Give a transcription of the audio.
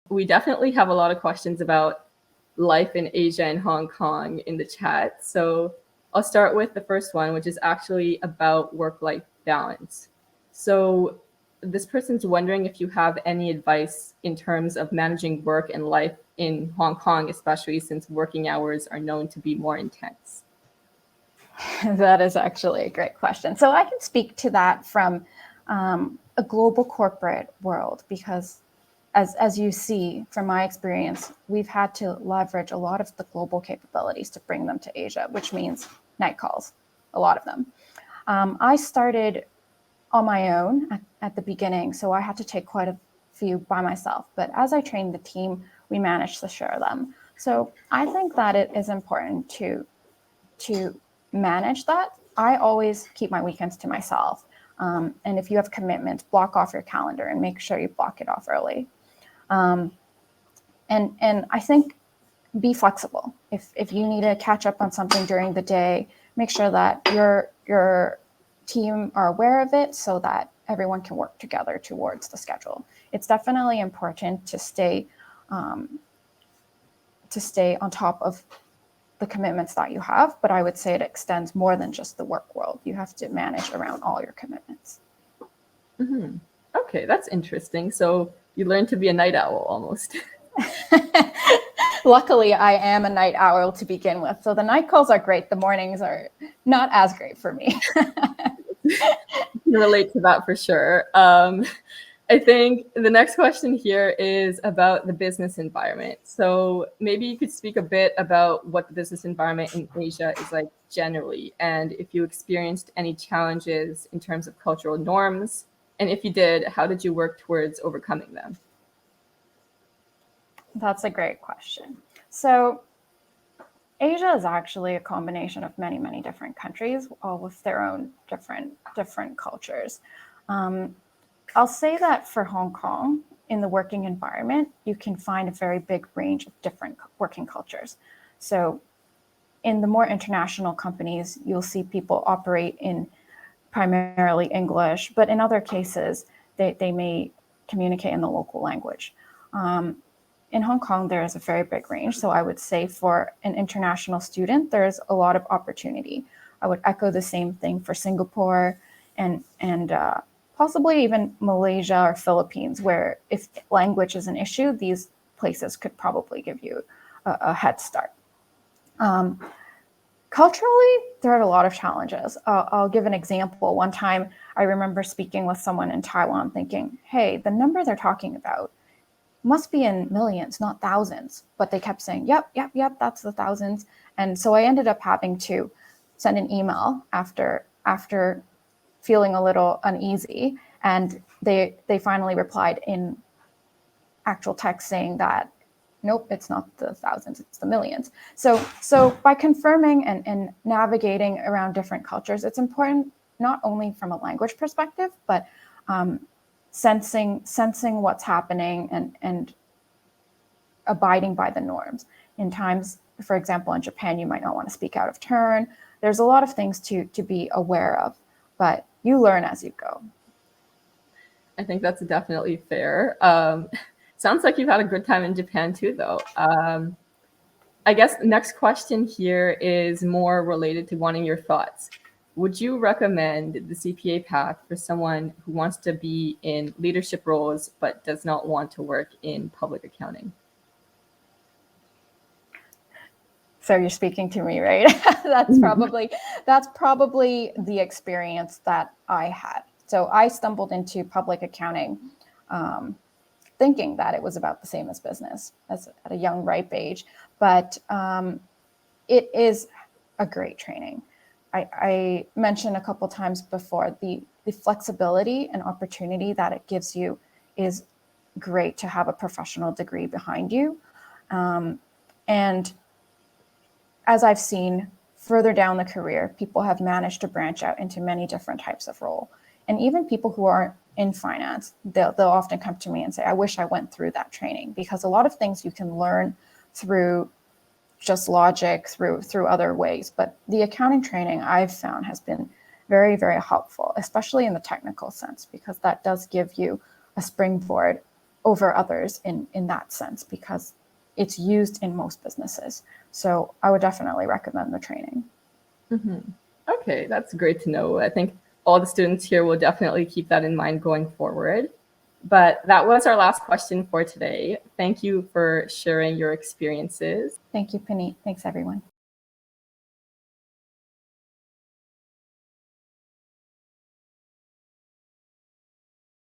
We definitely have a lot of questions about life in Asia and Hong Kong in the chat. So I'll start with the first one, which is actually about work-life balance. So this person's wondering if you have any advice in terms of managing work and life in Hong Kong, especially since working hours are known to be more intense. That is actually a great question. So I can speak to that from a global corporate world, because as you see from my experience, we've had to leverage a lot of the global capabilities to bring them to Asia, which means night calls, a lot of them. I started on my own at the beginning, so I had to take quite a few by myself. But as I trained the team, we managed to share them. So I think that it is important to manage that. I always keep my weekends to myself. And if you have commitments, block off your calendar and make sure you block it off early. And I think be flexible. If you need to catch up on something during the day, make sure that your team are aware of it so that everyone can work together towards the schedule. It's definitely important to stay on top of the commitments that you have, but I would say it extends more than just the work world. You have to manage around all your commitments. Mm-hmm. Okay, that's interesting. So you learned to be a night owl almost. Luckily, I am a night owl to begin with, so the night calls are great. The mornings are not as great for me. I can relate to that for sure. I think the next question here is about the business environment. So maybe you could speak a bit about what the business environment in Asia is like generally, and if you experienced any challenges in terms of cultural norms, and if you did, how did you work towards overcoming them? That's a great question. So Asia is actually a combination of many, many different countries, all with their own different cultures. I'll say that for Hong Kong, in the working environment, you can find a very big range of different working cultures. So in the more international companies, you'll see people operate in primarily English, but in other cases, they may communicate in the local language. In Hong Kong, there is a very big range. So I would say for an international student, there's a lot of opportunity. I would echo the same thing for Singapore and possibly even Malaysia or Philippines, where if language is an issue, these places could probably give you a head start. Culturally, there are a lot of challenges. I'll give an example. One time, I remember speaking with someone in Taiwan thinking, hey, the number they're talking about must be in millions, not thousands. But they kept saying, yep, that's the thousands. And so I ended up having to send an email after feeling a little uneasy. And they finally replied in actual text saying that, nope, it's not the thousands, it's the millions. So by confirming and navigating around different cultures, it's important not only from a language perspective, but sensing what's happening and abiding by the norms. In times, for example, in Japan, you might not want to speak out of turn. There's a lot of things to be aware of, but you learn as you go. I think that's definitely fair. Sounds like you've had a good time in Japan too, though. I guess the next question here is more related to wanting your thoughts. Would you recommend the CPA path for someone who wants to be in leadership roles but does not want to work in public accounting? So you're speaking to me, right? That's probably the experience that I had. So I stumbled into public accounting thinking that it was about the same as business at a young, ripe age. But it is a great training. I mentioned a couple times before, the flexibility and opportunity that it gives you is great to have a professional degree behind you. And as I've seen further down the career, people have managed to branch out into many different types of role. And even people who aren't in finance, they'll often come to me and say, I wish I went through that training, because a lot of things you can learn through just logic, through other ways. But the accounting training I've found has been very, very helpful, especially in the technical sense, because that does give you a springboard over others in that sense, because it's used in most businesses. So I would definitely recommend the training. Okay, that's great to know. I think all the students here will definitely keep that in mind going forward. But that was our last question for today. Thank you for sharing your experiences. Thank you, Puneet. Thanks, everyone.